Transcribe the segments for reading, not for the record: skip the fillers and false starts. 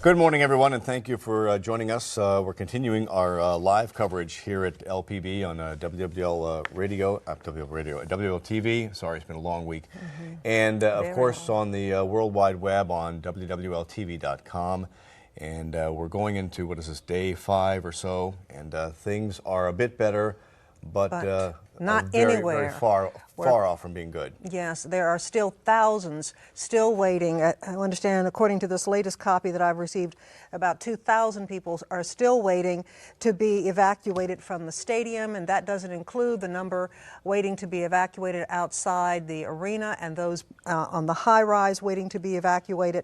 Good morning, everyone, and thank you for joining us. We're continuing our live coverage here at LPB on WWL-TV. Sorry, it's been a long week. And, of course, on the World Wide Web on WWLTV.com. And we're going into, what is this, day 5 or so, and things are a bit better, but not very, anywhere. very far off from being good. Yes, there are still thousands still waiting. I understand, according to this latest copy that I've received, about 2,000 people are still waiting to be evacuated from the stadium, and that doesn't include the number waiting to be evacuated outside the arena and those on the high-rise waiting to be evacuated.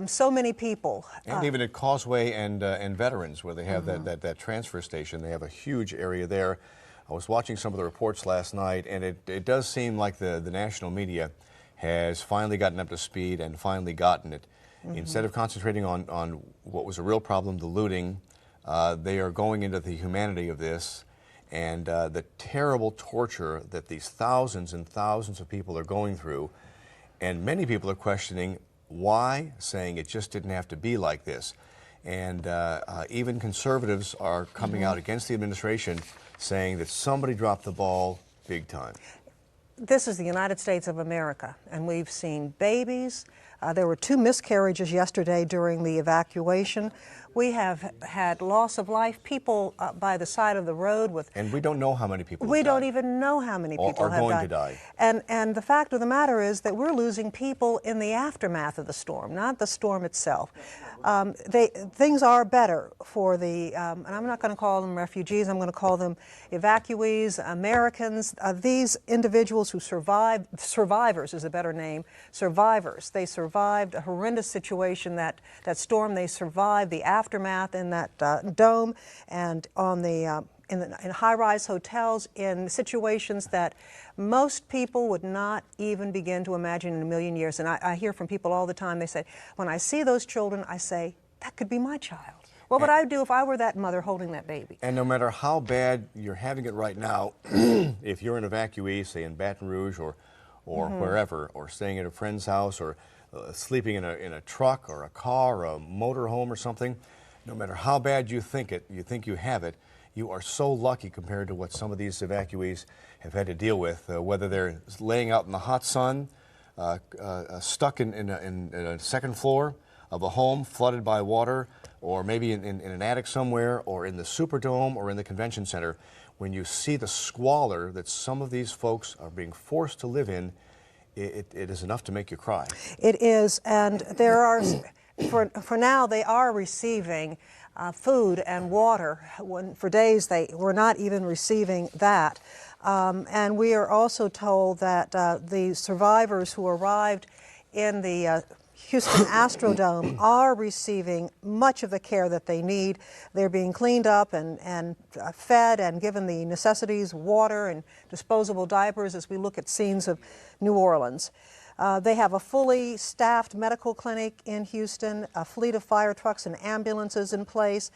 So many people. And even at Causeway and Veterans, where they have that transfer station, they have a huge area there. I was watching some of the reports last night, and it does seem like the national media has finally gotten up to speed and finally gotten it. Instead of concentrating on what was a real problem, the looting, they are going into the humanity of this and the terrible torture that these thousands and thousands of people are going through. And many people are questioning why, saying it just didn't have to be like this. And even conservatives are coming out against the administration, saying that somebody dropped the ball big time. This is the United States of America, and we've seen babies. There were 2 miscarriages yesterday during the evacuation. We have had loss of life, people by the side of the road with... And we don't know how many people We have don't died. even know how many people are have going died. to die. And the fact of the matter is that we're losing people in the aftermath of the storm, not the storm itself. Things are better for the, and I'm not going to call them refugees, I'm going to call them evacuees, Americans, these individuals who survived, survivors is a better name, survivors. They survived a horrendous situation, that storm. They survived the aftermath in that dome and on the in high-rise hotels, in situations that most people would not even begin to imagine in a million years. And I hear from people all the time, they say, when I see those children, I say, that could be my child. What would I do if I were that mother holding that baby? And no matter how bad you're having it right now, if you're an evacuee, say in Baton Rouge or wherever, or staying at a friend's house, or sleeping in a truck or a car or a motor home or something, no matter how bad you think you have it, you are so lucky compared to what some of these evacuees have had to deal with, whether they're laying out in the hot sun, stuck in a second floor of a home flooded by water, or maybe in an attic somewhere, or in the Superdome, or in the convention center. When you see the squalor that some of these folks are being forced to live in, it is enough to make you cry. It is, and there are, for now, they are receiving food and water. For days they were not even receiving that. And we are also told that the survivors who arrived in the Houston Astrodome are receiving much of the care that they need. They're being cleaned up and fed and given the necessities, water and disposable diapers, as we look at scenes of New Orleans. They have a fully staffed medical clinic in Houston, a fleet of fire trucks and ambulances in place.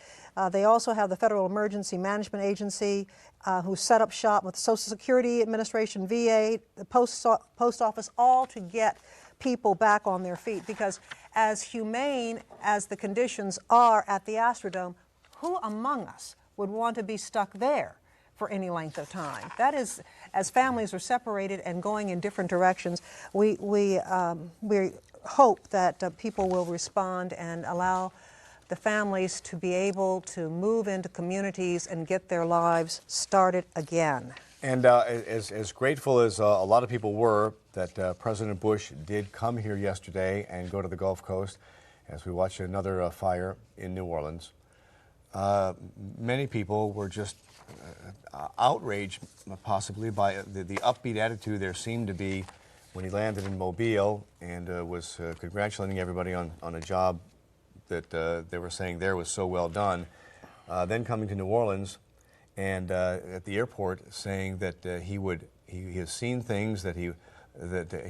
They also have the Federal Emergency Management Agency who set up shop with the Social Security Administration, VA, the Post Office, all to get people back on their feet. Because as humane as the conditions are at the Astrodome, who among us would want to be stuck there for any length of time? That is, as families are separated and going in different directions, we hope that people will respond and allow the families to be able to move into communities and get their lives started again. And as grateful as a lot of people were that President Bush did come here yesterday and go to the Gulf Coast, as we watched another fire in New Orleans, many people were just outraged, possibly, by the upbeat attitude there seemed to be when he landed in Mobile and was congratulating everybody on a job that they were saying there was so well done. Then coming to New Orleans and at the airport saying that he has seen things that he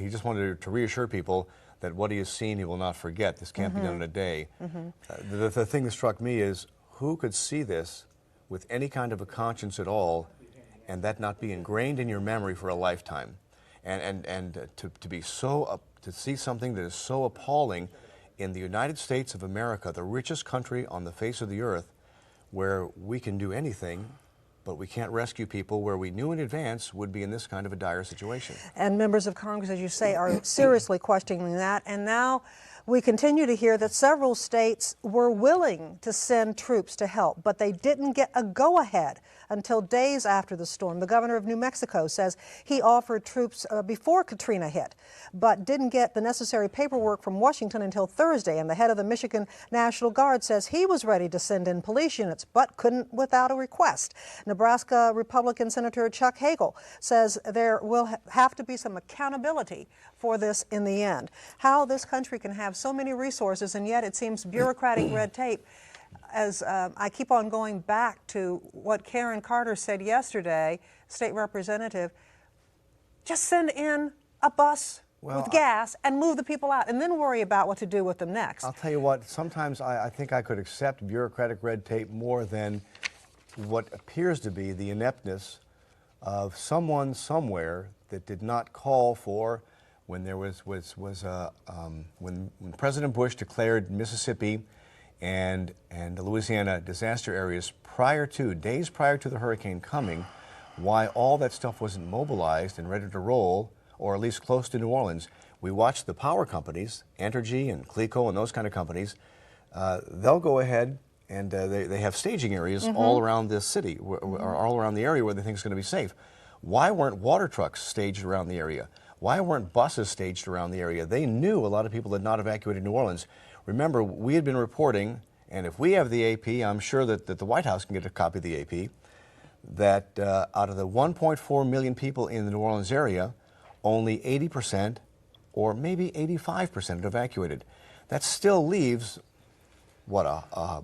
just wanted to reassure people that what he has seen he will not forget. This can't be done in a day. The thing that struck me is, who could see this with any kind of a conscience at all and that not be ingrained in your memory for a lifetime? And to be so to see something that is so appalling in the United States of America, the richest country on the face of the earth, where we can do anything, but we can't rescue people where we knew in advance would be in this kind of a dire situation. And members of Congress, as you say, are seriously questioning that. And now we continue to hear that several states were willing to send troops to help, but they didn't get a go-ahead until days after the storm. The governor of New Mexico says he offered troops before Katrina hit, but didn't get the necessary paperwork from Washington until Thursday. And the head of the Michigan National Guard says he was ready to send in police units, but couldn't without a request. Nebraska Republican Senator Chuck Hagel says there will have to be some accountability for this in the end. How this country can have so many resources and yet it seems bureaucratic red tape. As I keep on going back to what Karen Carter said yesterday, state representative, just send in a bus with gas and move the people out and then worry about what to do with them next. I'll tell you what, sometimes I think I could accept bureaucratic red tape more than what appears to be the ineptness of someone somewhere that did not call for when there was when President Bush declared Mississippi and the Louisiana disaster areas days prior to the hurricane coming, why all that stuff wasn't mobilized and ready to roll, or at least close to New Orleans. We watched the power companies, Entergy and Cleco and those kind of companies, they'll go ahead and they have staging areas all around this city, or all around the area where they think is going to be safe. Why weren't water trucks staged around the area? Why weren't buses staged around the area? They knew a lot of people had not evacuated New Orleans. Remember, we had been reporting, and if we have the AP, I'm sure that the White House can get a copy of the AP, that out of the 1.4 million people in the New Orleans area, only 80% or maybe 85% had evacuated. That still leaves, what, a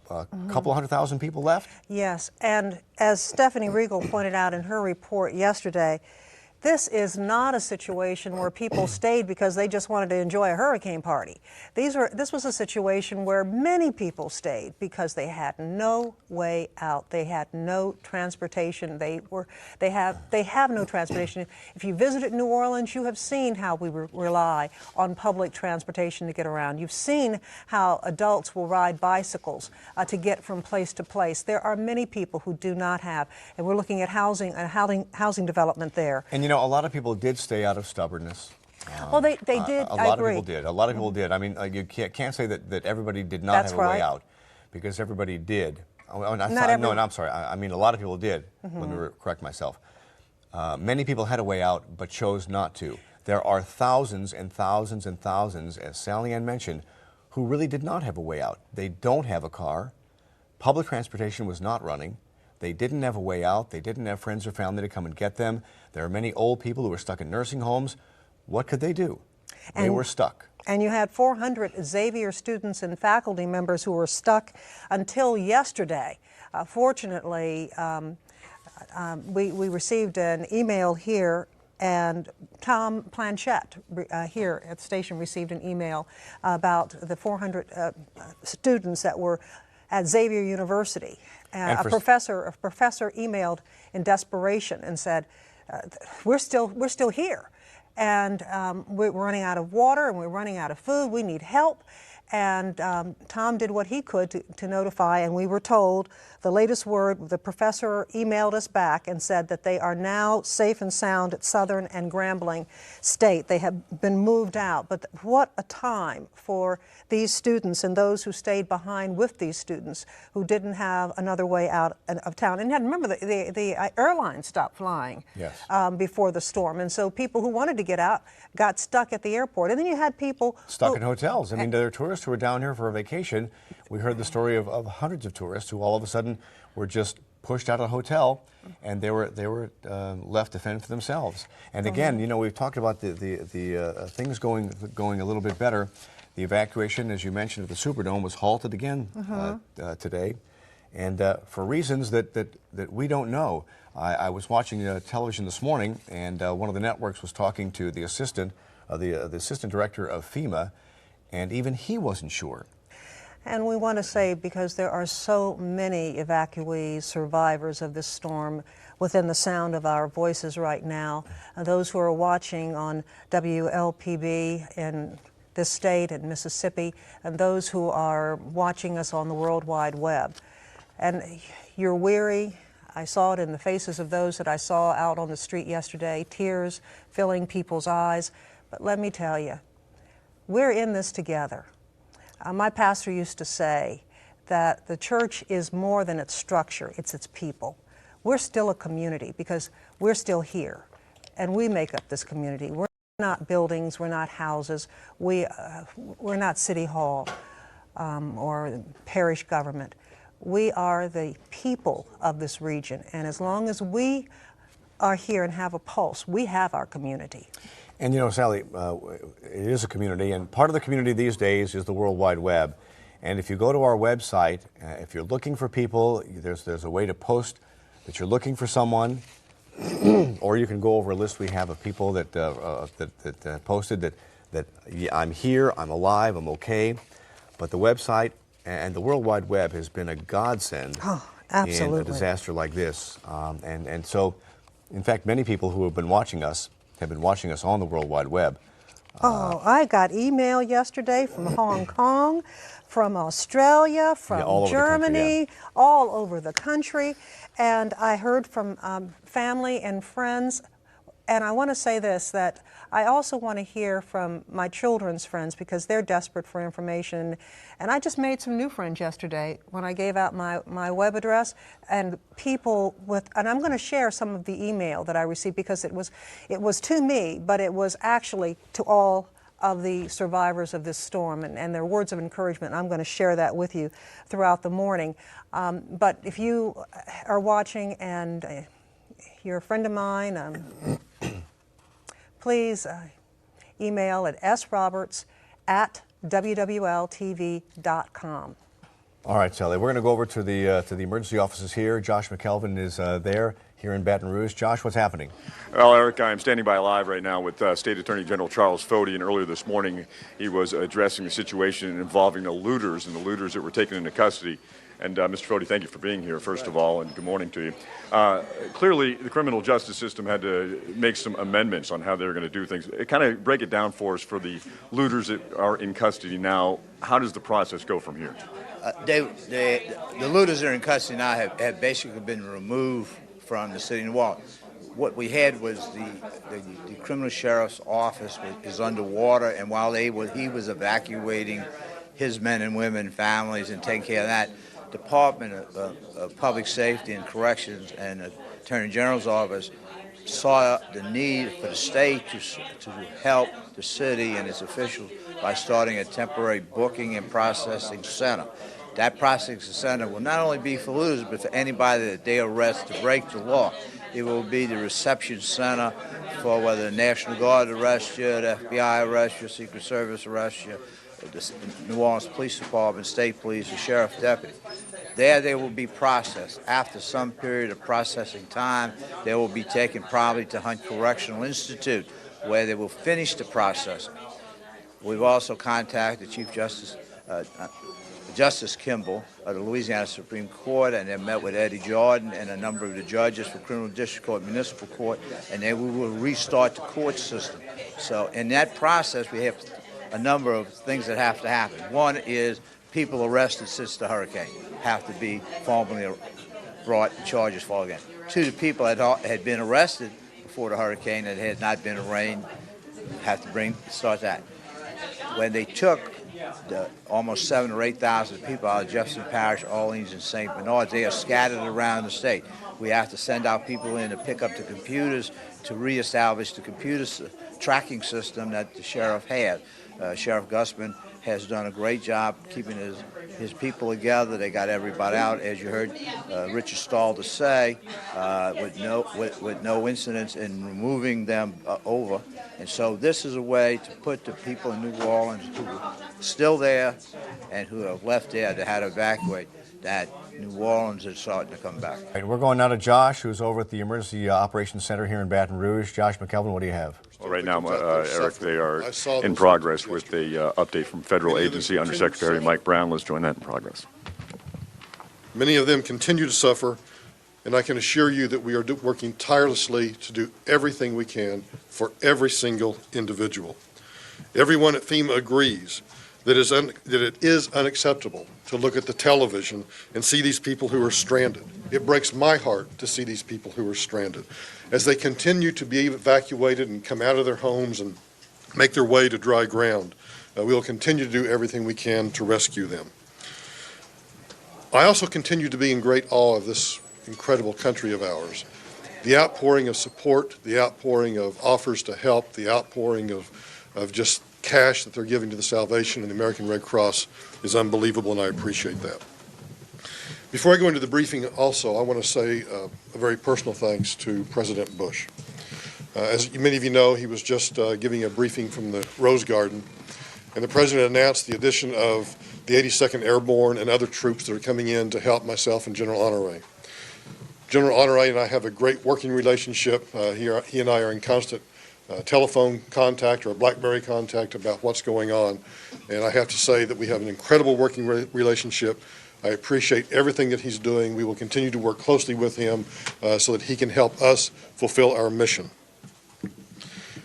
couple 100,000 people left? Yes, and as Stephanie Regal pointed out in her report yesterday, this is not a situation where people stayed because they just wanted to enjoy a hurricane party. This was a situation where many people stayed because they had no way out. They had no transportation. They have no transportation. If you visited New Orleans, you have seen how we rely on public transportation to get around. You've seen how adults will ride bicycles to get from place to place. There are many people who do not have, and we're looking at housing development there. And you know, a lot of people did stay out of stubbornness. Well, they did. A lot of people did. A lot of people did. I mean, you can't say that everybody did not have a way out, because everybody did. No, I'm sorry. I mean, a lot of people did. Let me correct myself. Many people had a way out, but chose not to. There are thousands and thousands and thousands, as Sally Ann mentioned, who really did not have a way out. They don't have a car. Public transportation was not running. They didn't have a way out. They didn't have friends or family to come and get them. There are many old people who were stuck in nursing homes. What could they do? They were stuck. And you had 400 Xavier students and faculty members who were stuck until yesterday. Fortunately, we received an email here, and Tom Planchette here at the station received an email about the 400 students that were at Xavier University. A professor emailed in desperation and said, we're still here, and we're running out of water and we're running out of food. We need help. And Tom did what he could to notify, and we were told the latest word. The professor emailed us back and said that they are now safe and sound at Southern and Grambling State. They have been moved out. But what a time for these students and those who stayed behind with these students who didn't have another way out of town. And remember, the airlines stopped flying before the storm, and so people who wanted to get out got stuck at the airport. And then you had people stuck in hotels. I mean, there are tourists who were down here for a vacation. We heard the story of hundreds of tourists who all of a sudden were just pushed out of a hotel, and they were left to fend for themselves. And again, you know, we've talked about the things going a little bit better. The evacuation, as you mentioned, of the Superdome was halted again today, and for reasons that we don't know. I was watching television this morning, and one of the networks was talking to the assistant director of FEMA, and even he wasn't sure. And we want to say, because there are so many evacuees, survivors of this storm within the sound of our voices right now, those who are watching on WLPB in this state and Mississippi, and those who are watching us on the World Wide Web. And you're weary. I saw it in the faces of those that I saw out on the street yesterday, tears filling people's eyes. But let me tell you, we're in this together. My pastor used to say that the church is more than its structure, it's its people. We're still a community because we're still here, and we make up this community. We're not buildings, we're not houses, we're not City Hall or parish government. We are the people of this region, and as long as we are here and have a pulse, we have our community. And you know, Sally, it is a community, and part of the community these days is the World Wide Web. And if you go to our website, if you're looking for people, there's a way to post that you're looking for someone, or you can go over a list we have of people that posted that yeah, I'm here, I'm alive, I'm okay. But the website and the World Wide Web has been a godsend in a disaster like this. And so, in fact, many people who have been watching us on the World Wide Web. I got email yesterday from Hong Kong, from Australia, from Germany, all over the country. And I heard from family and friends. And I want to say this, that I also want to hear from my children's friends because they're desperate for information. And I just made some new friends yesterday when I gave out my web address, and people and I'm going to share some of the email that I received because it was to me, but it was actually to all of the survivors of this storm and their words of encouragement. I'm going to share that with you throughout the morning. But if you are watching and you're a friend of mine, please email at sroberts@wwltv.com. All right, Sally, we're going to go over to the emergency offices here. Josh McKelvin is there here in Baton Rouge. Josh, what's happening? Well, Eric, I'm standing by live right now with State Attorney General Charles Fody, and earlier this morning he was addressing the situation involving the looters and the looters that were taken into custody. And Mr. Fody, thank you for being here, first of all, and good morning to you. Clearly, the criminal justice system had to make some amendments on how they were going to do things. Kind of break it down for us for the looters that are in custody now. How does the process go from here? The looters that are in custody now have basically been removed from the city of New Orleans. What we had was the criminal sheriff's office is underwater, and while he was evacuating his men and women, families, and taking care of that, Department of Public Safety and Corrections and the Attorney General's office saw the need for the state to help the city and its officials by starting a temporary booking and processing center. That processing center will not only be for looters, but for anybody that they arrest to break the law. It will be the reception center for whether the National Guard arrests you, the FBI arrests you, Secret Service arrests you, the New Orleans Police Department, State Police, the Sheriff Deputy. There they will be processed. After some period of processing time, they will be taken probably to Hunt Correctional Institute, where they will finish the processing. We've also contacted Chief Justice Kimball of the Louisiana Supreme Court, and they met with Eddie Jordan and a number of the judges for Criminal District Court, Municipal Court, and then we will restart the court system. So in that process, we have a number of things that have to happen. One is people arrested since the hurricane have to be formally brought and charges fall again. Two, the people that had been arrested before the hurricane that had not been arraigned have to start that. When they took the almost 7,000 or 8,000 people out of Jefferson Parish, Orleans, and St. Bernard, they are scattered around the state. We have to send our people in to pick up the computers to reestablish the computer tracking system that the sheriff had. Sheriff Gusman has done a great job keeping his people together. They got everybody out, as you heard Richard Stalder say, with no incidents in removing them over. And so this is a way to put the people in New Orleans who are still there and who have left there to how to evacuate, that New Orleans is starting to come back. Right, we're going now to Josh, who's over at the Emergency Operations Center here in Baton Rouge. Josh McKelvin, what do you have? Well, right now, Eric, they are in progress with the update from federal agency. Undersecretary Mike Brown. Let's join that in progress. Many of them continue to suffer, and I can assure you that we are working tirelessly to do everything we can for every single individual. Everyone at FEMA agrees that it is unacceptable to look at the television and see these people who are stranded. It breaks my heart to see these people who are stranded. As they continue to be evacuated and come out of their homes and make their way to dry ground, we will continue to do everything we can to rescue them. I also continue to be in great awe of this incredible country of ours. The outpouring of support, the outpouring of offers to help, the outpouring of just cash that they're giving to the Salvation and the American Red Cross is unbelievable, and I appreciate that. Before I go into the briefing also, I want to say a very personal thanks to President Bush. As many of you know, he was just giving a briefing from the Rose Garden, and the President announced the addition of the 82nd Airborne and other troops that are coming in to help myself and General Honore. General Honore and I have a great working relationship. He and I are in constant telephone contact or BlackBerry contact about what's going on, and I have to say that we have an incredible working relationship. I appreciate everything that he's doing. We will continue to work closely with him so that he can help us fulfill our mission.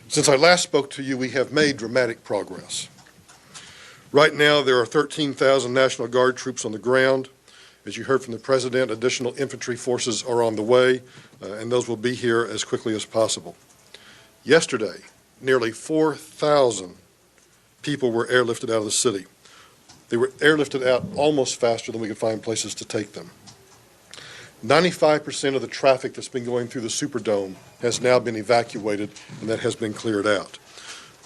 Since I last spoke to you, we have made dramatic progress. Right now, there are 13,000 National Guard troops on the ground. As you heard from the President, additional infantry forces are on the way, and those will be here as quickly as possible. Yesterday, nearly 4,000 people were airlifted out of the city. They were airlifted out almost faster than we could find places to take them. 95% of the traffic that's been going through the Superdome has now been evacuated, and that has been cleared out.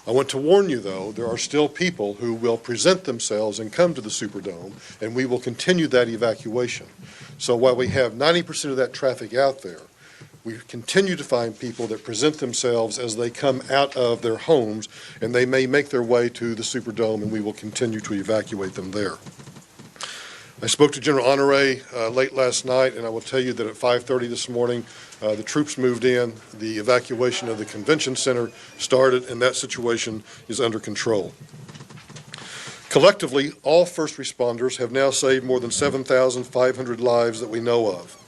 I want to warn you, though, there are still people who will present themselves and come to the Superdome, and we will continue that evacuation. So while we have 90% of that traffic out there, we continue to find people that present themselves as they come out of their homes, and they may make their way to the Superdome, and we will continue to evacuate them there. I spoke to General Honore late last night, and I will tell you that at 5:30 this morning, the troops moved in, the evacuation of the convention center started, and that situation is under control. Collectively, all first responders have now saved more than 7,500 lives that we know of.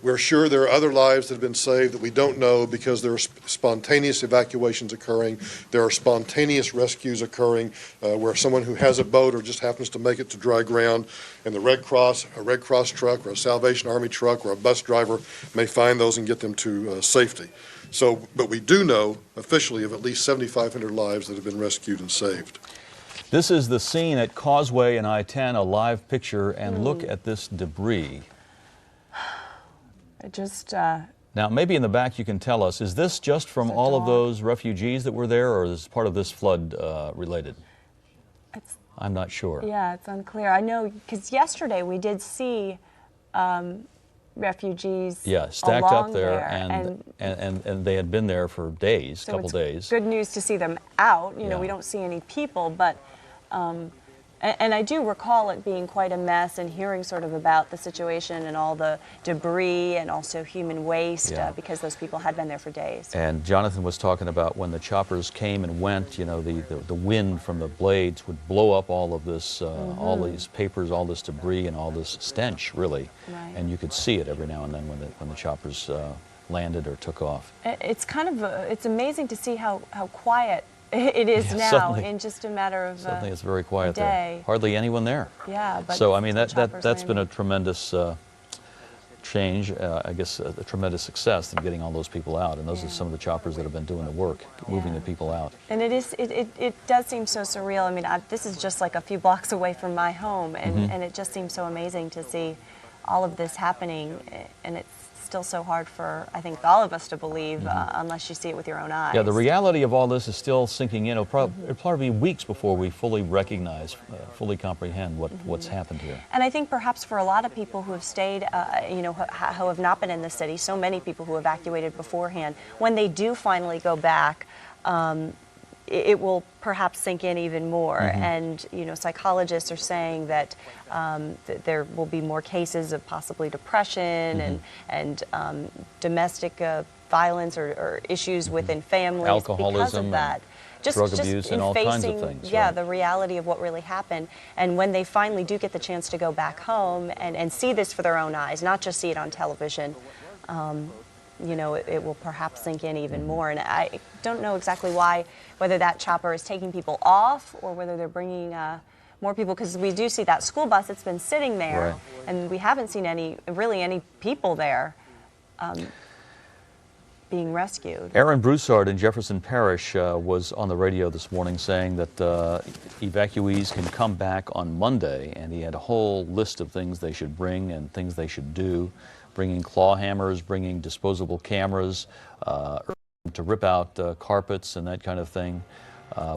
We're sure there are other lives that have been saved that we don't know because there are spontaneous evacuations occurring. There are spontaneous rescues occurring where someone who has a boat or just happens to make it to dry ground, and the Red Cross, a Red Cross truck or a Salvation Army truck or a bus driver may find those and get them to safety. So, but we do know officially of at least 7,500 lives that have been rescued and saved. This is the scene at Causeway and I-10, a live picture, and look at this debris. It just... Now, maybe in the back you can tell us, is this just from all of those refugees that were there, or is part of this flood related? I'm not sure. Yeah, it's unclear. I know, because yesterday we did see refugees stacked along up there, and they had been there for days, so couple days. Good news to see them out. You know, Yeah. we don't see any people, but... And I do recall it being quite a mess and hearing sort of about the situation and all the debris and also human waste because those people had been there for days. And Jonathan was talking about when the choppers came and went, you know, the wind from the blades would blow up all of this, all these papers, all this debris and all this stench, really. Right. And you could see it every now and then when the choppers landed or took off. It's kind of, it's amazing to see how quiet it is now suddenly, in just a matter of suddenly it's very quiet day. there. Hardly anyone there. Yeah, but so I mean that's choppers been a landing. tremendous change. I guess a tremendous success in getting all those people out. And those are some of the choppers that have been doing the work, moving the people out. And it does seem so surreal. I mean, this is just like a few blocks away from my home, and it just seems so amazing to see all of this happening. And it's still so hard for, I think, all of us to believe unless you see it with your own eyes. Yeah, the reality of all this is still sinking in. It'll probably be weeks before we fully recognize, fully comprehend what's happened here. And I think perhaps for a lot of people who have stayed, you know, who have not been in the city, so many people who evacuated beforehand, when they do finally go back, it will perhaps sink in even more. And, you know, psychologists are saying that, that there will be more cases of possibly depression and domestic violence or issues within families alcoholism, because of that. Drug abuse and all kinds of things. Yeah, the reality of what really happened. And when they finally do get the chance to go back home and see this for their own eyes, not just see it on television, you know, it will perhaps sink in even more. And I don't know exactly why, whether that chopper is taking people off or whether they're bringing more people, because we do see that school bus that's been sitting there, Right. and we haven't seen really any people there being rescued. Aaron Broussard in Jefferson Parish was on the radio this morning saying that evacuees can come back on Monday, and he had a whole list of things they should bring and things they should do, bringing claw hammers, bringing disposable cameras, to rip out carpets and that kind of thing.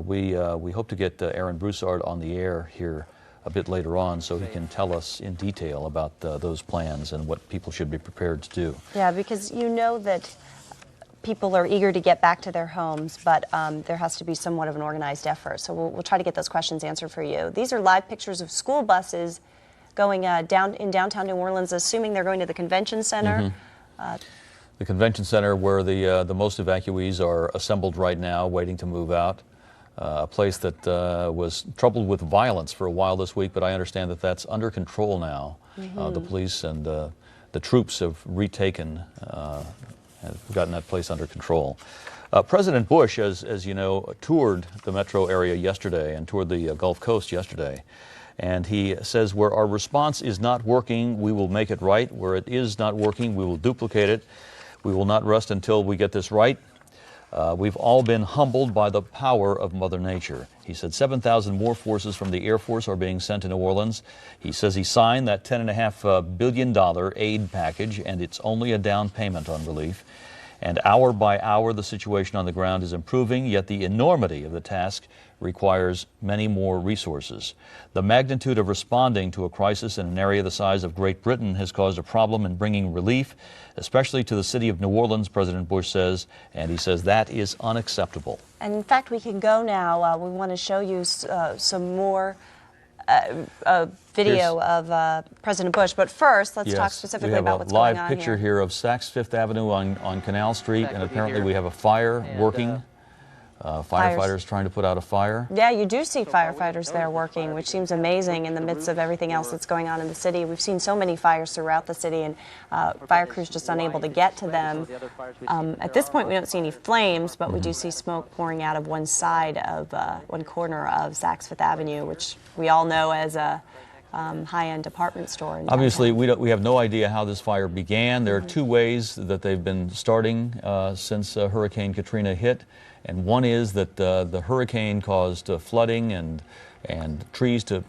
We hope to get Aaron Broussard on the air here a bit later on so he can tell us in detail about those plans and what people should be prepared to do. Yeah, because you know that people are eager to get back to their homes, but there has to be somewhat of an organized effort. So we'll try to get those questions answered for you. These are live pictures of school buses going down in downtown New Orleans, assuming they're going to the convention center. The convention center where the most evacuees are assembled right now, waiting to move out. A place that was troubled with violence for a while this week, but I understand that that's under control now. The police and the troops have retaken, have gotten that place under control. President Bush, as you know, toured the metro area yesterday and toured the Gulf Coast yesterday. And he says, where our response is not working, we will make it right. Where it is not working, we will duplicate it. We will not rest until we get this right. We've all been humbled by the power of Mother Nature. He said 7,000 more forces from the Air Force are being sent to New Orleans. He says he signed that $10.5 billion aid package, and it's only a down payment on relief. And hour by hour, the situation on the ground is improving, yet the enormity of the task requires many more resources. The magnitude of responding to a crisis in an area the size of Great Britain has caused a problem in bringing relief, especially to the city of New Orleans, President Bush says, and he says that is unacceptable. And in fact, we can go now. We want to show you some more video of President Bush. But first, let's talk specifically about what's going on here. We have a live picture here of Saks Fifth Avenue on Canal Street, and apparently we have a fire working. Firefighters trying to put out a fire. Yeah, you do see firefighters there working, which seems amazing in the midst of everything else that's going on in the city. We've seen so many fires throughout the city, and fire crews just unable to get to them. At this point, we don't see any flames, but we do see smoke pouring out of one side of one corner of Saks Fifth Avenue, which we all know as a high-end department store. Obviously, we have no idea how this fire began. There are two ways that they've been starting since Hurricane Katrina hit. And one is that the hurricane caused flooding and trees to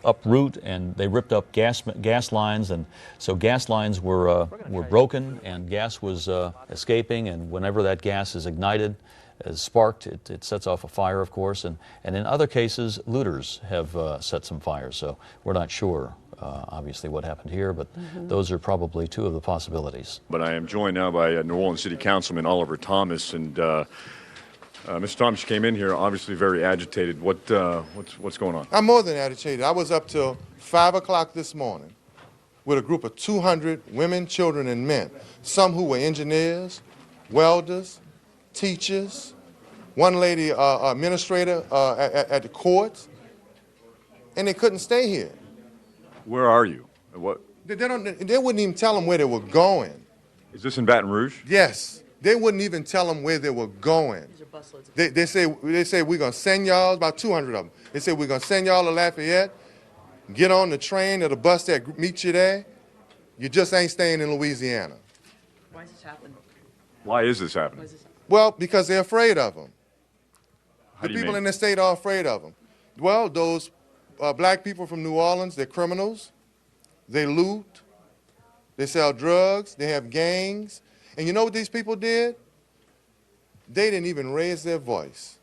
uproot, and they ripped up gas lines, and so gas lines were broken, and gas was escaping, and whenever that gas is ignited, is sparked, it sets off a fire, of course, and in other cases, looters have set some fires, so we're not sure. Obviously what happened here, but those are probably two of the possibilities. But I am joined now by New Orleans City Councilman Oliver Thomas, and Mr. Thomas, you came in here obviously very agitated. What's going on? I'm more than agitated. I was up till 5 o'clock this morning with a group of 200 women, children, and men, some who were engineers, welders, teachers, one lady administrator at the courts, and they couldn't stay here. Where are you? What? They wouldn't even tell them where they were going. Is this in Baton Rouge? Yes. They wouldn't even tell them where they were going. They say we're going to send y'all, about 200 of them. They say we're going to send y'all to Lafayette, get on the train or the bus that meets you there. You just ain't staying in Louisiana. Why is this happening? Why is this happening? Well, because they're afraid of them. How The do you people mean? in the state are afraid of them. Well, those black people from New Orleans, they're criminals. They loot. They sell drugs. They have gangs. And you know what these people did? They didn't even raise their voice.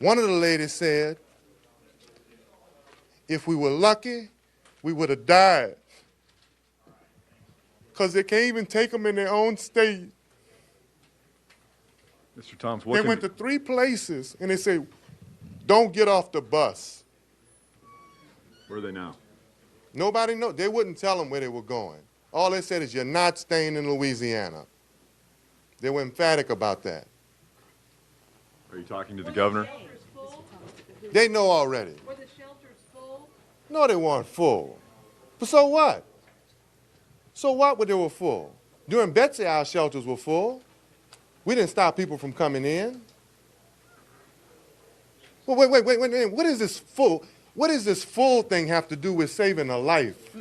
One of the ladies said, if we were lucky, we would have died. Because they can't even take them in their own state. Mr. Thomas, They went to 3 places, and they say, don't get off the bus. Where are they now? Nobody knows. They wouldn't tell them where they were going. All they said is, you're not staying in Louisiana. They were emphatic about that. Are you talking to the governor? They know already. Were the shelters full? No, they weren't full. But so what? So what when they were full? During Betsy, our shelters were full. We didn't stop people from coming in. Well, wait. What is this full? What does this full thing have to do with saving a life?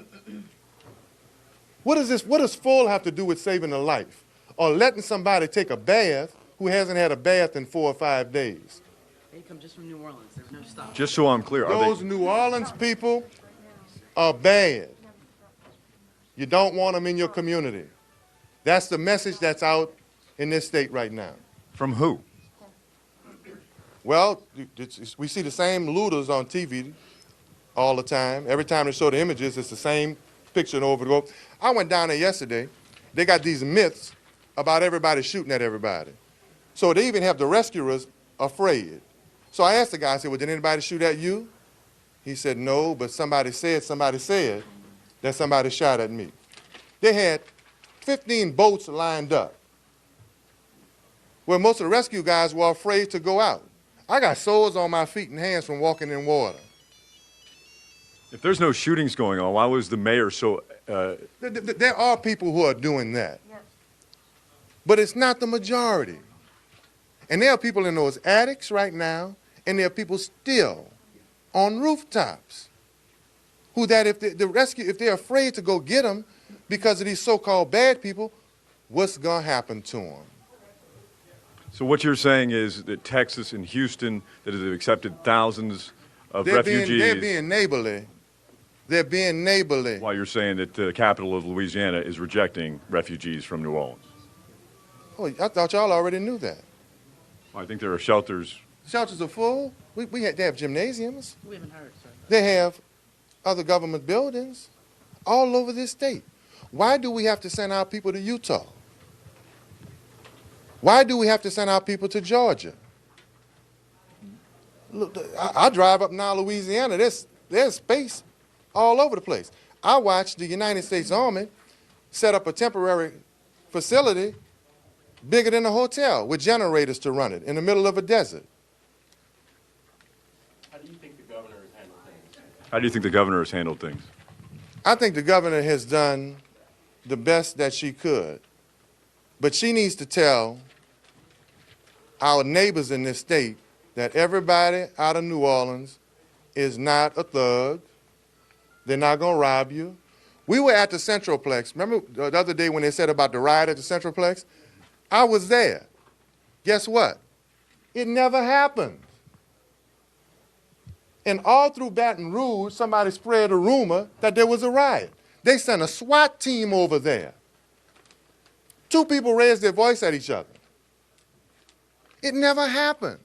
What does full have to do with saving a life? Or letting somebody take a bath who hasn't had a bath in 4 or 5 days? They come just from New Orleans. There's no stop. Just so I'm clear, Those New Orleans people are bad. You don't want them in your community. That's the message that's out in this state right now. from who? Well, we see the same looters on TV all the time. Every time they show the images, it's the same picture over and over. I went down there yesterday. They got these myths about everybody shooting at everybody. So they even have the rescuers afraid. So I asked the guy, I said, well, did anybody shoot at you? He said, no, but somebody said that somebody shot at me. They had 15 boats lined up, where most of the rescue guys were afraid to go out. I got sores on my feet and hands from walking in water. If there's no shootings going on, why was the mayor so... There are people who are doing that. Yes. But it's not the majority. And there are people in those attics right now, and there are people still on rooftops who that if if they're afraid to go get them because of these so-called bad people, what's going to happen to them? So what you're saying is that Texas and Houston, that has accepted thousands of refugees... They're being neighborly. They're being neighborly. While you're saying that the capital of Louisiana is rejecting refugees from New Orleans. Oh, I thought y'all already knew that. Well, I think there are shelters. Shelters are full. They have gymnasiums. We haven't heard, sir. They have other government buildings all over this state. Why do we have to send our people to Utah? Why do we have to send our people to Georgia? Look, I drive up now Louisiana. There's space all over the place. I watched the United States Army set up a temporary facility bigger than a hotel with generators to run it in the middle of a desert. How do you think the governor has handled things? How do you think the governor has handled things? I think the governor has done the best that she could, but she needs to tell our neighbors in this state that everybody out of New Orleans is not a thug. They're not going to rob you. We were at the Centroplex. Remember the other day when they said about the riot at the Centroplex? I was there. Guess what? It never happened. And all through Baton Rouge, somebody spread a rumor that there was a riot. They sent a SWAT team over there. 2 people raised their voice at each other. It never happened.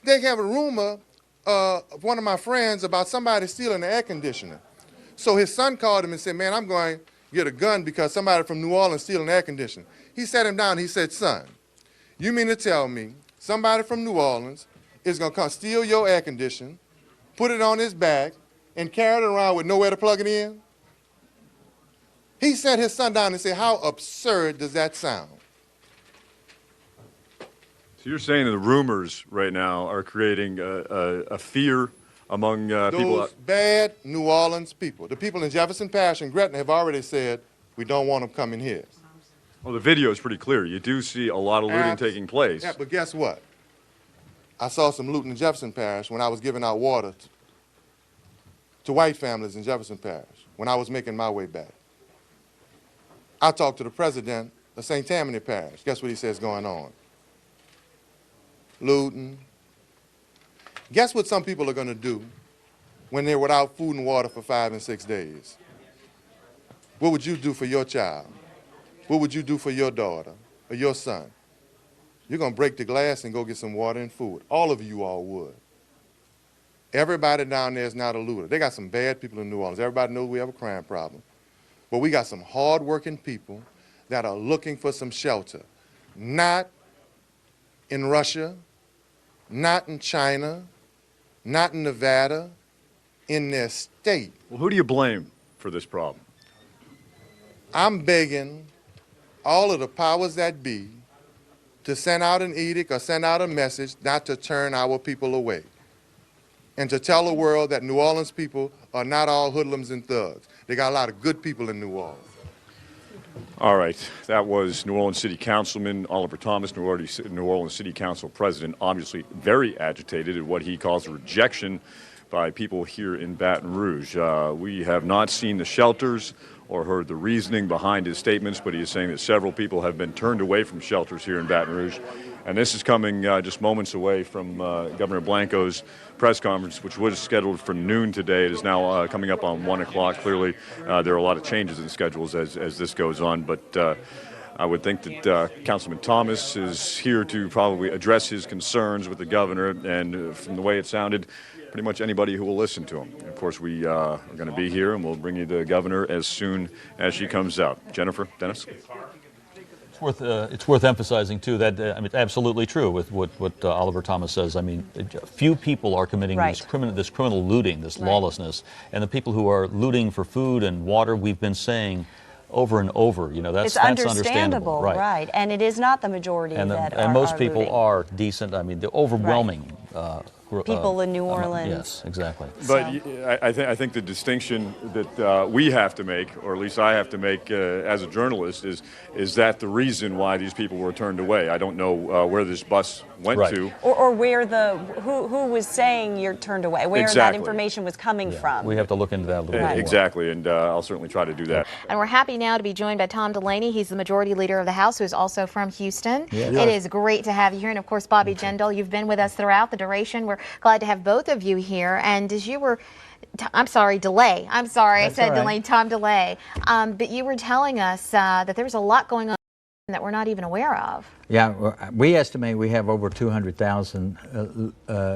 They have a rumor of one of my friends about somebody stealing the air conditioner. So his son called him and said, man, I'm going to get a gun because somebody from New Orleans stealing the air conditioner. He sat him down and he said, son, you mean to tell me somebody from New Orleans is going to come steal your air conditioner, put it on his back, and carry it around with nowhere to plug it in? He sat his son down and said, how absurd does that sound? So you're saying that the rumors right now are creating a fear among people... Those bad New Orleans people. The people in Jefferson Parish and Gretna have already said, we don't want them coming here. Well, the video is pretty clear. You do see a lot of looting taking place. Yeah, but guess what? I saw some looting in Jefferson Parish when I was giving out water to white families in Jefferson Parish, when I was making my way back. I talked to the president of St. Tammany Parish. Guess what he says going on? Looting. Guess what some people are going to do when they're without food and water for 5 and 6 days? What would you do for your child? What would you do for your daughter or your son? You're going to break the glass and go get some water and food. All of you all would. Everybody down there is not a looter. They got some bad people in New Orleans. Everybody knows we have a crime problem. But we got some hard-working people that are looking for some shelter. Not in Russia, not in China, not in Nevada, in their state. Well, who do you blame for this problem? I'm begging all of the powers that be to send out an edict or send out a message not to turn our people away, and to tell the world that New Orleans people are not all hoodlums and thugs. They got a lot of good people in New Orleans. All right, that was New Orleans City Councilman Oliver Thomas, New Orleans City Council President, obviously very agitated at what he calls rejection by people here in Baton Rouge. We have not seen the shelters or heard the reasoning behind his statements, but he is saying that several people have been turned away from shelters here in Baton Rouge. And this is coming just moments away from Governor Blanco's press conference, which was scheduled for noon today. It is now coming up on 1 o'clock. Clearly, there are a lot of changes in schedules as this goes on, but I would think that Councilman Thomas is here to probably address his concerns with the governor, and from the way it sounded, pretty much anybody who will listen to him. Of course, we are going to be here, and we'll bring you the governor as soon as she comes out. Jennifer, Dennis? It's worth emphasizing, too, that I mean, it's absolutely true with what Oliver Thomas says. I mean, few people are committing Right. this criminal looting, this lawlessness. And the people who are looting for food and water, we've been saying over and over, you know, that's understandable, right? right? And it is not the majority And, that and are most are people looting. are decent. I mean, the overwhelming People in New Orleans. Yes, exactly. But I think the distinction that we have to make, or at least I have to make as a journalist, is that the reason why these people were turned away. I don't know where this bus went to. Or where who was saying you're turned away, where that Exactly. information was coming from. We have to look into that a little bit more. Exactly, and I'll certainly try to do that. And we're happy now to be joined by Tom Delaney. He's the Majority Leader of the House, who is also from Houston. Yes. It is great to have you here. And of course, Bobby Jindal, you've been with us throughout the duration. We're glad to have both of you here. And as you were, I'm sorry, Delay. I'm sorry, That's I said all right. Delay, Tom Delay. But you were telling us that there was a lot going on that we're not even aware of. Yeah, well, we estimate we have over 200,000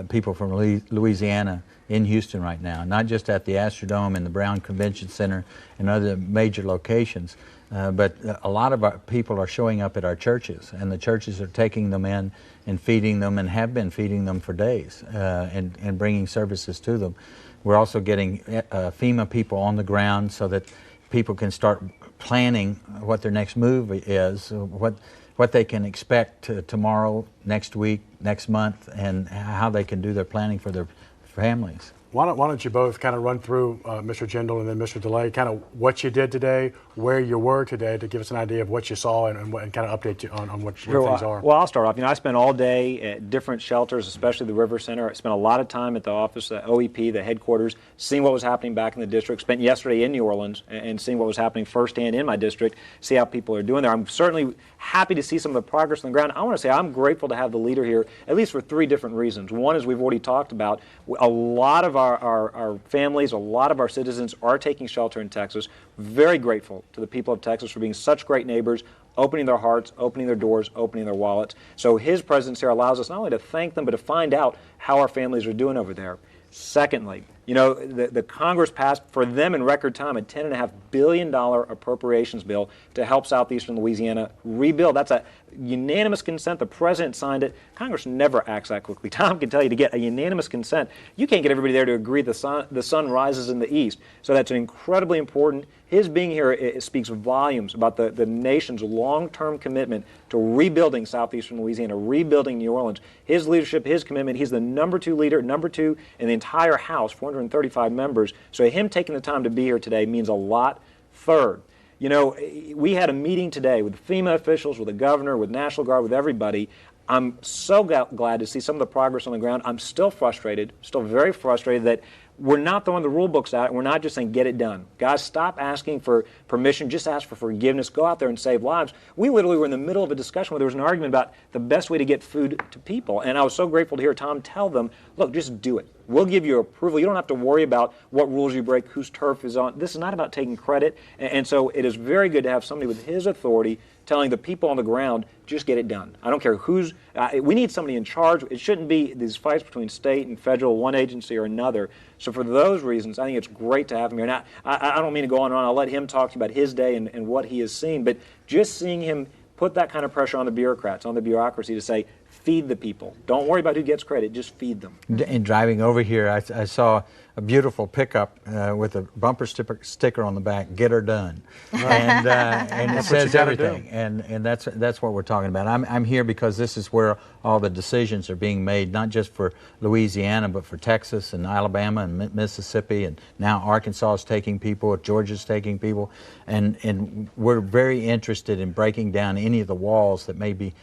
people from Louisiana in Houston right now, not just at the Astrodome and the Brown Convention Center and other major locations, but a lot of our people are showing up at our churches, and the churches are taking them in and feeding them, and have been feeding them for days, and bringing services to them. We're also getting FEMA people on the ground so that people can start planning what their next move is, what they can expect tomorrow, next week, next month, and how they can do their planning for their families. Why don't you both kind of run through, Mr. Jindal and then Mr. Delay, kind of what you did today, where you were today, to give us an idea of what you saw and kind of update you on what Sure. things are. Well, I'll start off. You know, I spent all day at different shelters, especially the River Center. I spent a lot of time at the office, the OEP, the headquarters, seeing what was happening back in the district. Spent yesterday in New Orleans and seeing what was happening firsthand in my district, see how people are doing there. I'm certainly happy to see some of the progress on the ground. I want to say I'm grateful to have the leader here, at least for three different reasons. One is we've already talked about, a lot of our families, a lot of our citizens are taking shelter in Texas. Very grateful to the people of Texas for being such great neighbors, opening their hearts, opening their doors, opening their wallets. So his presence here allows us not only to thank them, but to find out how our families are doing over there. Secondly, you know, the Congress passed for them in record time a $10.5 billion appropriations bill to help southeastern Louisiana rebuild. That's a unanimous consent. The president signed it. Congress never acts that quickly. Tom can tell you, to get a unanimous consent, you can't get everybody there to agree the sun rises in the east. So that's incredibly important. His being here, it speaks volumes about the nation's long-term commitment to rebuilding southeastern Louisiana, rebuilding New Orleans. His leadership, his commitment, he's the #2 leader, #2 in the entire House, 435 members. So him taking the time to be here today means a lot. Third, you know, we had a meeting today with FEMA officials, with the governor, with National Guard, with everybody. I'm so glad to see some of the progress on the ground. I'm still frustrated, still very frustrated that we're not throwing the rule books out and we're not just saying get it done. Guys, stop asking for permission, just ask for forgiveness. Go out there and save lives. We literally were in the middle of a discussion where there was an argument about the best way to get food to people, and I was so grateful to hear Tom tell them, look, just do it. We'll give you approval. You don't have to worry about what rules you break, whose turf is on. This is not about taking credit, and so it is very good to have somebody with his authority telling the people on the ground, just get it done. I don't care who's, we need somebody in charge. It shouldn't be these fights between state and federal, one agency or another. So for those reasons, I think it's great to have him here. Now, I don't mean to go on and on. I'll let him talk to you about his day and what he has seen, but just seeing him put that kind of pressure on the bureaucrats, on the bureaucracy to say, Feed the people. Don't worry about who gets credit, just feed them. In driving over here, I saw a beautiful pickup with a bumper sticker on the back, "Get her done," and it says everything. And that's what we're talking about. I'm here because this is where all the decisions are being made, not just for Louisiana, but for Texas and Alabama and Mississippi, and now Arkansas is taking people, Georgia's taking people, and we're very interested in breaking down any of the walls that may be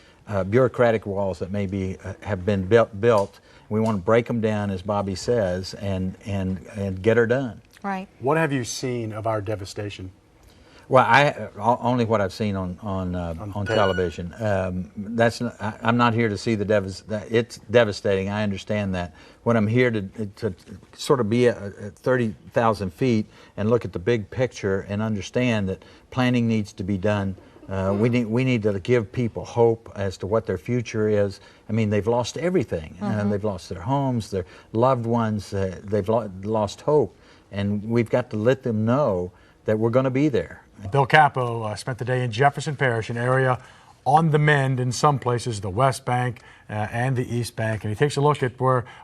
bureaucratic walls that maybe have been built. We want to break them down, as Bobby says, and get her done. Right. What have you seen of our devastation? Well, only what I've seen on television. I'm not here to see it's devastating. I understand that. When I'm here to sort of be at 30,000 feet and look at the big picture and understand that planning needs to be done. We need to give people hope as to what their future is. I mean, they've lost everything. They've lost their homes, their loved ones. They've lost hope, and we've got to let them know that we're going to be there. Bill Capo spent the day in Jefferson Parish, an area on the mend in some places, the West Bank and the East Bank, and he takes a look at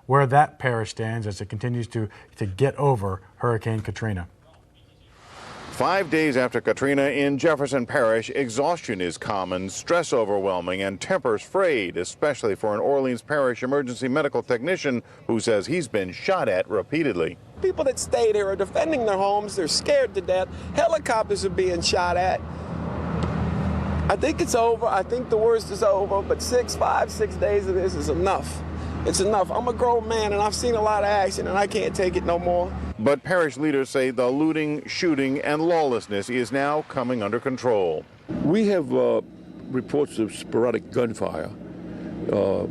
where that parish stands as it continues to get over Hurricane Katrina. 5 days after Katrina in Jefferson Parish, exhaustion is common, stress overwhelming, and tempers frayed, especially for an Orleans Parish emergency medical technician who says he's been shot at repeatedly. People that stayed here are defending their homes. They're scared to death. Helicopters are being shot at. I think it's over. I think the worst is over, but 5, 6 days of this is enough. It's enough. I'm a grown man, and I've seen a lot of action, and I can't take it no more. But parish leaders say the looting, shooting, and lawlessness is now coming under control. We have reports of sporadic gunfire. I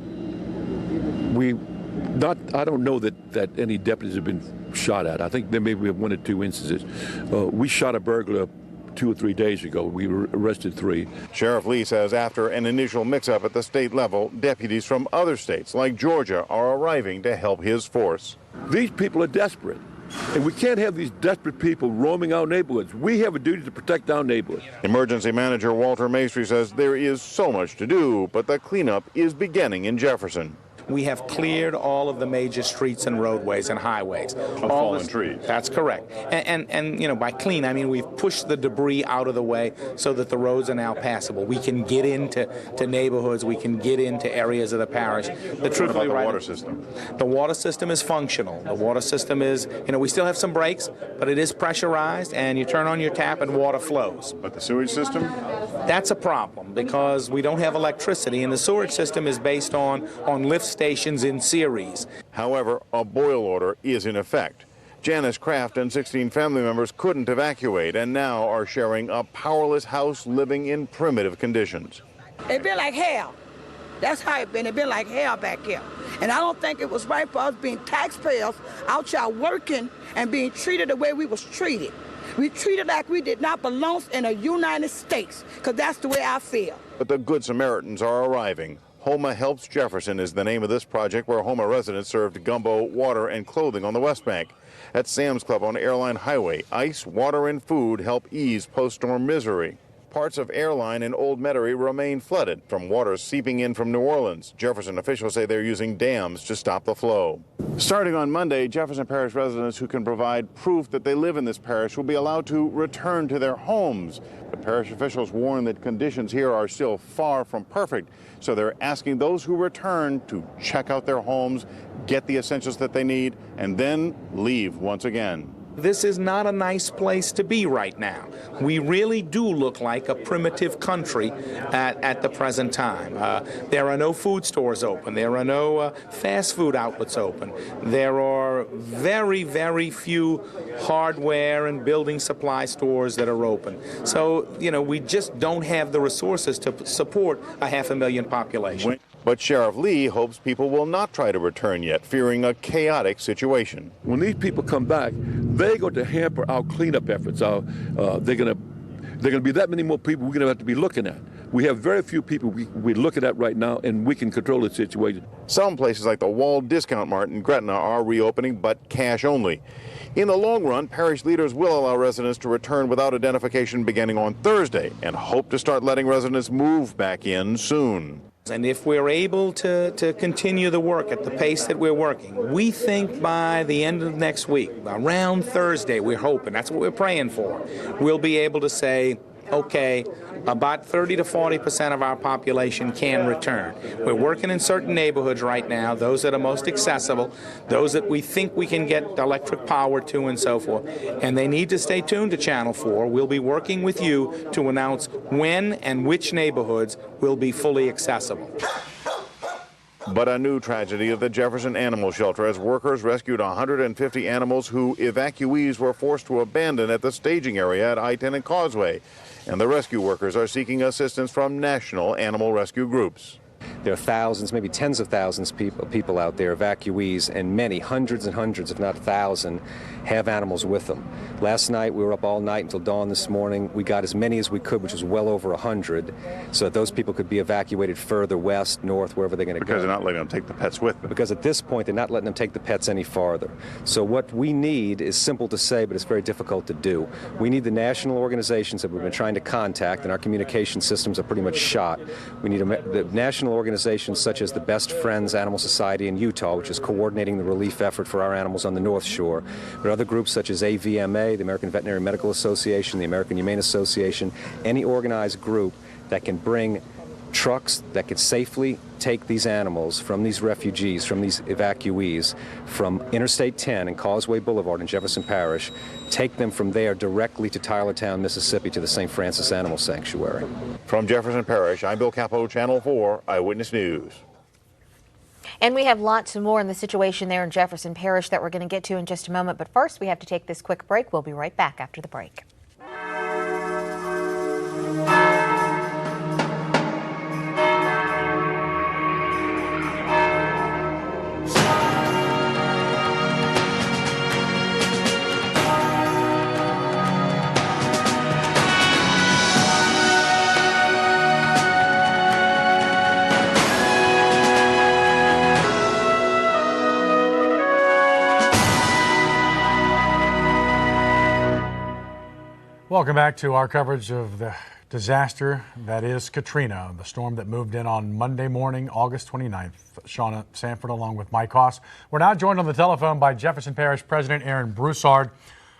don't know that any deputies have been shot at. I think there may be 1 or 2 instances. We shot a burglar 2 or 3 days ago. We arrested 3. Sheriff Lee says after an initial mix-up at the state level, deputies from other states like Georgia are arriving to help his force. These people are desperate, and we can't have these desperate people roaming our neighborhoods. We have a duty to protect our neighborhoods. Emergency manager Walter Maestri says there is so much to do, but the cleanup is beginning in Jefferson. We have cleared all of the major streets and roadways and highways. Of fallen trees. That's correct. And you know, by clean, I mean we've pushed the debris out of the way so that the roads are now passable. We can get into neighborhoods. We can get into areas of the parish. What about the water system? The water system is functional. The water system is, you know, we still have some breaks, but it is pressurized, and you turn on your tap and water flows. But the sewage system? That's a problem because we don't have electricity, and the sewage system is based on lift stations in series. However, a boil order is in effect. Janice Kraft and 16 family members couldn't evacuate and now are sharing a powerless house living in primitive conditions. It been like hell. That's how it been. It been like hell back here. And I don't think it was right for us being taxpayers out here working and being treated the way we was treated. We treated like we did not belong in the United States, because that's the way I feel. But the Good Samaritans are arriving. Homa Helps Jefferson is the name of this project, where Homa residents served gumbo, water, and clothing on the West Bank. At Sam's Club on Airline Highway, ice, water, and food help ease post-storm misery. Parts of Airline and Old Metairie remain flooded from water seeping in from New Orleans. Jefferson officials say they're using dams to stop the flow. Starting on Monday, Jefferson Parish residents who can provide proof that they live in this parish will be allowed to return to their homes. But parish officials warn that conditions here are still far from perfect, so they're asking those who return to check out their homes, get the essentials that they need, and then leave once again. This is not a nice place to be right now. We really do look like a primitive country at the present time. There are no food stores open. There are no fast food outlets open. There are very, very few hardware and building supply stores that are open. So, you know, we just don't have the resources to support a 500,000 population. But Sheriff Lee hopes people will not try to return yet, fearing a chaotic situation. When these people come back, they're going to hamper our cleanup efforts. They're going to be that many more people we're going to have to be looking at. We have very few people we're looking at right now, and we can control the situation. Some places like the Wall Discount Mart in Gretna are reopening, but cash only. In the long run, parish leaders will allow residents to return without identification beginning on Thursday and hope to start letting residents move back in soon. And if we're able to continue the work at the pace that we're working, we think by the end of next week, around Thursday, we're hoping, that's what we're praying for, we'll be able to say, okay, about 30 to 40% of our population can return. We're working in certain neighborhoods right now, those that are most accessible, those that we think we can get electric power to and so forth, and they need to stay tuned to Channel 4. We'll be working with you to announce when and which neighborhoods will be fully accessible. But a new tragedy at the Jefferson Animal Shelter as workers rescued 150 animals who evacuees were forced to abandon at the staging area at I-10 and Causeway. And the rescue workers are seeking assistance from national animal rescue groups. There are thousands, maybe tens of thousands people out there, evacuees, and many, hundreds and hundreds, if not 1,000, have animals with them. Last night, we were up all night until dawn this morning. We got as many as we could, which was well over 100, so that those people could be evacuated further west, north, wherever they're going to go. Because they're not letting them take the pets with them. Because at this point, they're not letting them take the pets any farther. So what we need is simple to say, but it's very difficult to do. We need the national organizations that we've been trying to contact, and our communication systems are pretty much shot. We need the national organizations such as the Best Friends Animal Society in Utah, which is coordinating the relief effort for our animals on the North Shore. There are other groups such as AVMA, the American Veterinary Medical Association, the American Humane Association, any organized group that can bring trucks that could safely take these animals from these refugees, from these evacuees, from Interstate 10 and Causeway Boulevard in Jefferson Parish, take them from there directly to Tylertown, Mississippi, to the St. Francis Animal Sanctuary. From Jefferson Parish, I'm Bill Capo, Channel 4 Eyewitness News. And we have lots more in the situation there in Jefferson Parish that we're going to get to in just a moment. But first, we have to take this quick break. We'll be right back after the break. Welcome back to our coverage of the disaster that is Katrina, the storm that moved in on Monday morning, August 29th. Shauna Sanford along with Mike Haas. We're now joined on the telephone by Jefferson Parish President Aaron Broussard.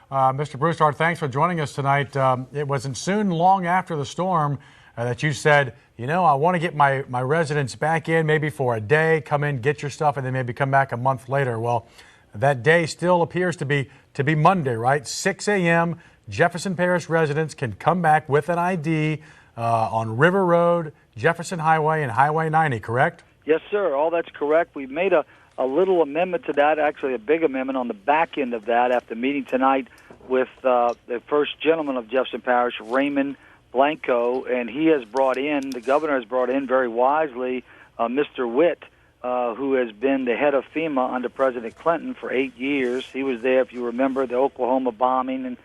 Mr. Broussard, thanks for joining us tonight. It wasn't soon long after the storm that you said, you know, I want to get my residents back in maybe for a day, come in, get your stuff, and then maybe come back a month later. Well, that day still appears to be Monday, right? 6 a.m. Jefferson Parish residents can come back with an ID on River Road, Jefferson Highway, and Highway 90, correct? Yes, sir. All that's correct. We've made a little amendment to that, actually a big amendment on the back end of that after meeting tonight with the first gentleman of Jefferson Parish, Raymond Blanco, and he has brought in, the governor has brought in very wisely, Mr. Witt, who has been the head of FEMA under President Clinton for 8 years. He was there, if you remember, the Oklahoma bombing, and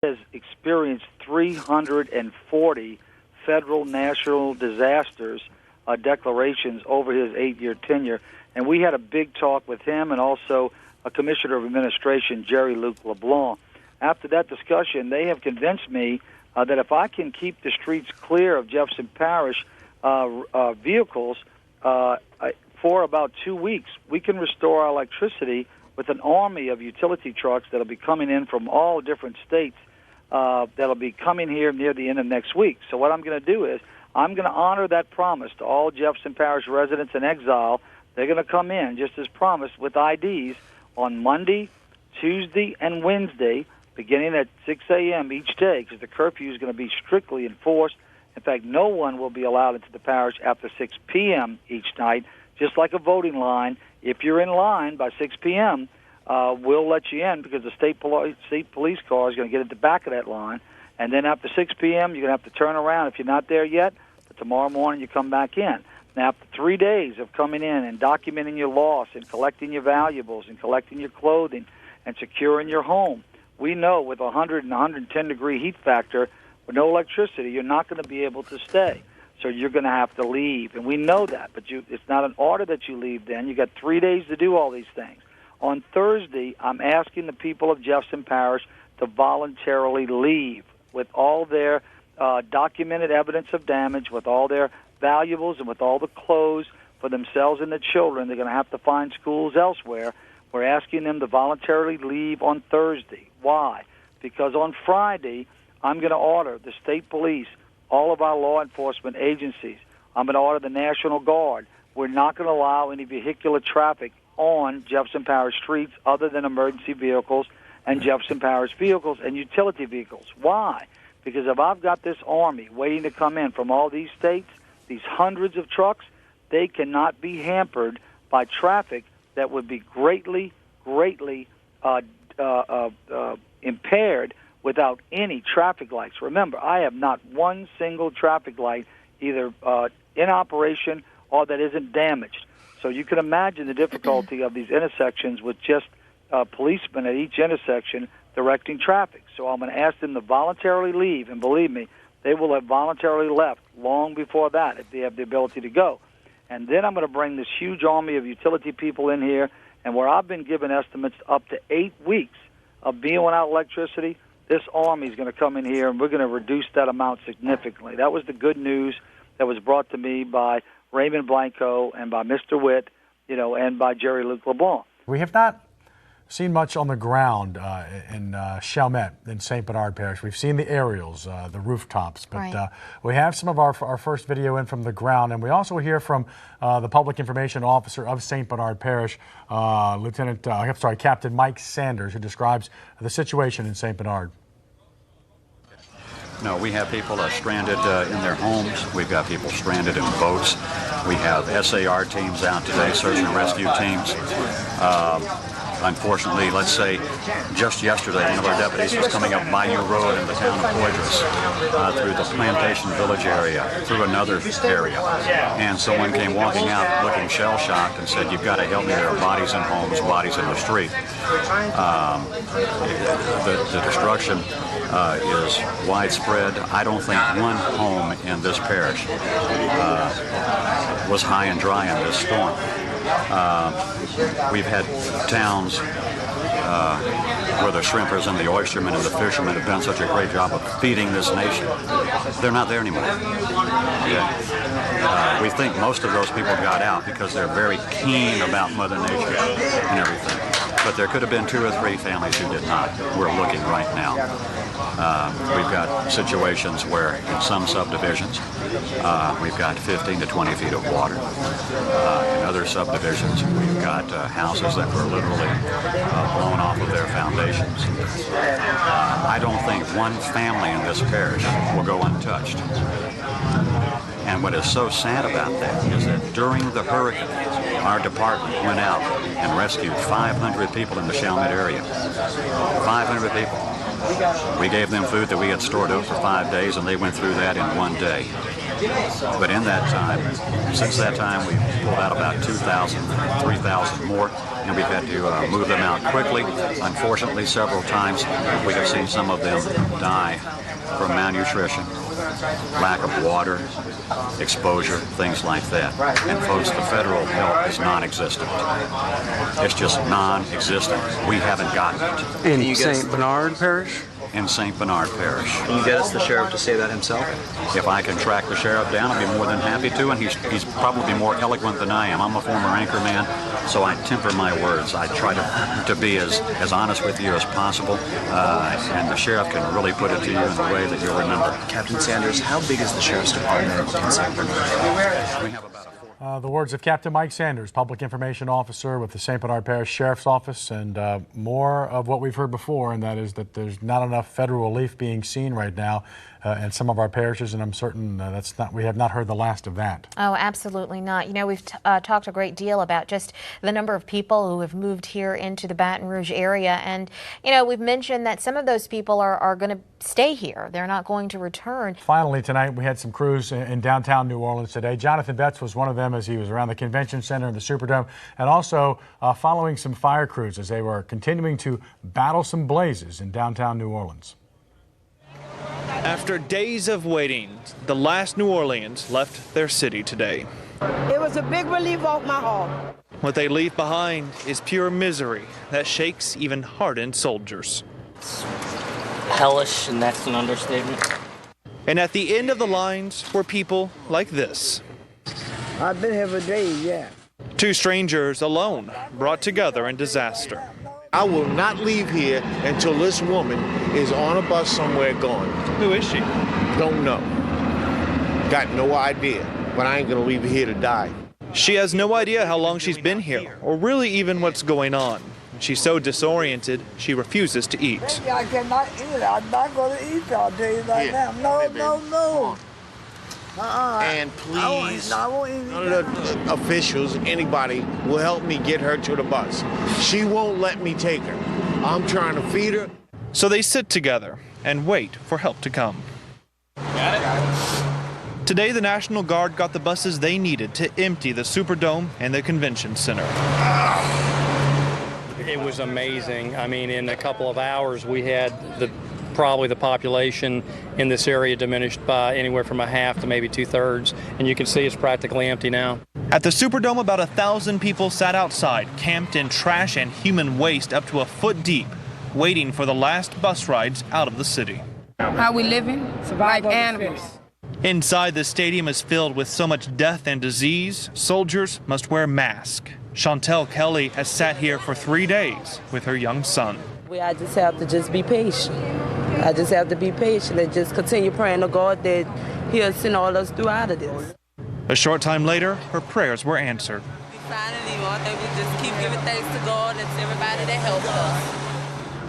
has experienced 340 federal national disasters declarations over his 8-year tenure. And we had a big talk with him and also a Commissioner of Administration, Jerry Luc LeBlanc. After that discussion, they have convinced me that if I can keep the streets clear of Jefferson Parish vehicles for about 2 weeks, we can restore our electricity with an army of utility trucks that'll be coming in from all different states that'll be coming here near the end of next week. So what I'm going to do is I'm going to honor that promise to all Jefferson Parish residents in exile. They're going to come in, just as promised, with IDs on Monday, Tuesday, and Wednesday, beginning at 6 a.m. each day, because the curfew is going to be strictly enforced. In fact, no one will be allowed into the parish after 6 p.m. each night, just like a voting line. If you're in line by 6 p.m., we'll let you in because the state police car is going to get at the back of that line. And then after 6 p.m., you're going to have to turn around if you're not there yet. But tomorrow morning, you come back in. Now, after 3 days of coming in and documenting your loss and collecting your valuables and collecting your clothing and securing your home, we know with 100 and 110-degree heat factor, with no electricity, you're not going to be able to stay. So you're going to have to leave. And we know that, but it's not an order that you leave then. You got 3 days to do all these things. On Thursday, I'm asking the people of Jefferson Parish to voluntarily leave with all their documented evidence of damage with all their valuables and with all the clothes for themselves and the children. They're going to have to find schools elsewhere. We're asking them to voluntarily leave on Thursday. Why? Because on Friday, I'm going to order the state police, all of our law enforcement agencies. I'm going to order the National Guard. We're not going to allow any vehicular traffic on Jefferson Parish streets other than emergency vehicles and Jefferson Parish vehicles and utility vehicles. Why? Because if I've got this army waiting to come in from all these states, these hundreds of trucks, they cannot be hampered by traffic that would be greatly impaired without any traffic lights. Remember, I have not one single traffic light either in operation or that isn't damaged. So you can imagine the difficulty of these intersections with just policemen at each intersection directing traffic. So I'm going to ask them to voluntarily leave, and believe me, they will have voluntarily left long before that if they have the ability to go. And then I'm going to bring this huge army of utility people in here, and where I've been given estimates up to 8 weeks of being without electricity, this army is going to come in here, and we're going to reduce that amount significantly. That was the good news that was brought to me by Raymond Blanco and by Mr. Witt, and by Jerry Luc LeBlanc. We have not seen much on the ground in Chalmette in St. Bernard Parish. We've seen the aerials, the rooftops, but Right. We have some of our first video in from the ground, and we also hear from the Public Information Officer of St. Bernard Parish, Captain Mike Sanders, who describes the situation in St. Bernard. No, we have people stranded in their homes. We've got people stranded in boats. We have SAR teams out today, search and rescue teams. Unfortunately, let's say just yesterday, one of our deputies was coming up Bayou Road in the town of Poydras through the Plantation Village area, through another area. And someone came walking out looking shell-shocked and said, "You've got to help me. There are bodies in homes, bodies in the street." The destruction is widespread. I don't think one home in this parish was high and dry in this storm. We've had towns where the shrimpers and the oystermen and the fishermen have done such a great job of feeding this nation. They're not there anymore. We think most of those people got out because they're very keen about Mother Nature and everything. But there could have been 2 or 3 families who did not. We're looking right now. We've got situations where in some subdivisions we've got 15 to 20 feet of water. In other subdivisions we've got houses that were literally blown off of their foundations. I don't think one family in this parish will go untouched. And what is so sad about that is that during the hurricane, our department went out and rescued 500 people in the Chalmette area. 500 people. We gave them food that we had stored up for 5 days, and they went through that in 1 day. But in that time, since that time, we've pulled out about 2,000, 3,000 more, and we've had to move them out quickly. Unfortunately, several times, we have seen some of them die from malnutrition, lack of water, exposure, things like that. And folks, the federal help is non-existent. It's just non-existent. We haven't gotten it. In St. Bernard Parish? In St. Bernard Parish. Can you get us the sheriff to say that himself? If I can track the sheriff down, I'd be more than happy to, and he's probably more eloquent than I am. I'm a former anchor man, so I temper my words. I try to be as honest with you as possible, and the sheriff can really put it to you in the way that you'll remember. Captain Sanders, how big is the sheriff's department in St. Bernard? We have about The words of Captain Mike Sanders, Public Information Officer with the St. Bernard Parish Sheriff's Office, and more of what we've heard before, and that is that there's not enough federal relief being seen right now in some of our parishes, and I'm certain we have not heard the last of that. Oh, absolutely not. You know, we've talked a great deal about just the number of people who have moved here into the Baton Rouge area, and you know, we've mentioned that some of those people are going to stay here. They're not going to return. Finally, tonight we had some crews in downtown New Orleans today. Jonathan Betts was one of them as he was around the convention center and the Superdome, and also following some fire crews as they were continuing to battle some blazes in downtown New Orleans. After days of waiting, the last New Orleans left their city today. It was a big relief off my heart. What they leave behind is pure misery that shakes even hardened soldiers. Hellish, and that's an understatement. And at the end of the lines were people like this. I've been here for days, yeah. Two strangers alone, brought together in disaster. I will not leave here until this woman is on a bus somewhere gone. Who is she? Don't know. Got no idea, but I ain't gonna leave here to die. She has no idea how long she's been here, or really even what's going on. She's so disoriented, she refuses to eat. Baby, I cannot eat. I'm not going to eat, I'll tell you right now. No. And please, none of the officials, anybody, will help me get her to the bus. She won't let me take her. I'm trying to feed her. So they sit together and wait for help to come. Today, the National Guard got the buses they needed to empty the Superdome and the Convention Center. It was amazing. I mean, in a couple of hours, we had probably the population in this area diminished by anywhere from a half to maybe 2/3, and you can see it's practically empty now. At the Superdome, about 1,000 people sat outside, camped in trash and human waste up to a foot deep, waiting for the last bus rides out of the city. How we living? Like animals. Inside, the stadium is filled with so much death and disease, soldiers must wear masks. Chantel Kelly has sat here for 3 days with her young son. I just have to just be patient. I just have to be patient and just continue praying to God that He'll send all us through out of this. A short time later, her prayers were answered. Finally, I think we just keep giving thanks to God and to everybody that helped us.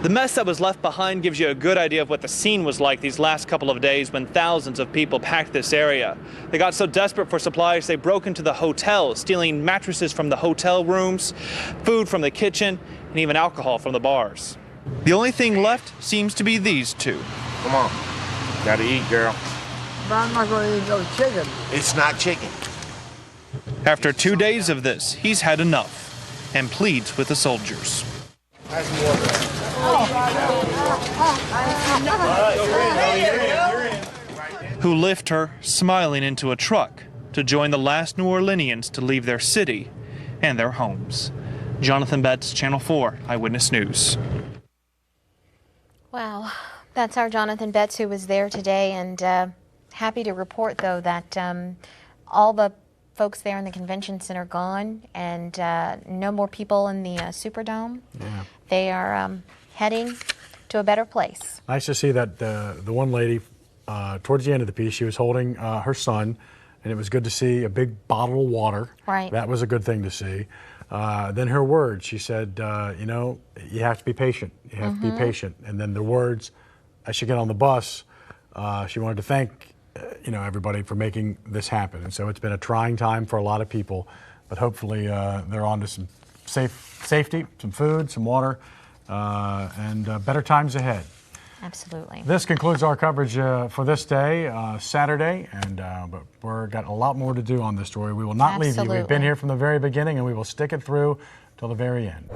The mess that was left behind gives you a good idea of what the scene was like these last couple of days when thousands of people packed this area. They got so desperate for supplies, they broke into the hotel, stealing mattresses from the hotel rooms, food from the kitchen, and even alcohol from the bars. The only thing left seems to be these two. Come on. Gotta eat, girl. But I'm not going to eat no chicken. It's not chicken. After 2 days of this, he's had enough and pleads with the soldiers. Who lift her, smiling, into a truck to join the last New Orleanians to leave their city and their homes. Jonathan Betts, Channel 4 Eyewitness News. Wow, that's our Jonathan Betts, who was there today, and happy to report, though, that all the folks there in the convention center gone, and no more people in the Superdome. Yeah. They are heading to a better place. Nice to see that the one lady, towards the end of the piece, she was holding her son, and it was good to see a big bottle of water. Right. That was a good thing to see. Then her words, she said, you know, you have to be patient. You have to be patient. And then the words, as she got on the bus, she wanted to thank everybody for making this happen. And so it's been a trying time for a lot of people, but hopefully they're on to some safety, some food, some water, and better times ahead. Absolutely. This concludes our coverage for this day, Saturday, and but we've got a lot more to do on this story. We will not leave you. We've been here from the very beginning, and we will stick it through till the very end.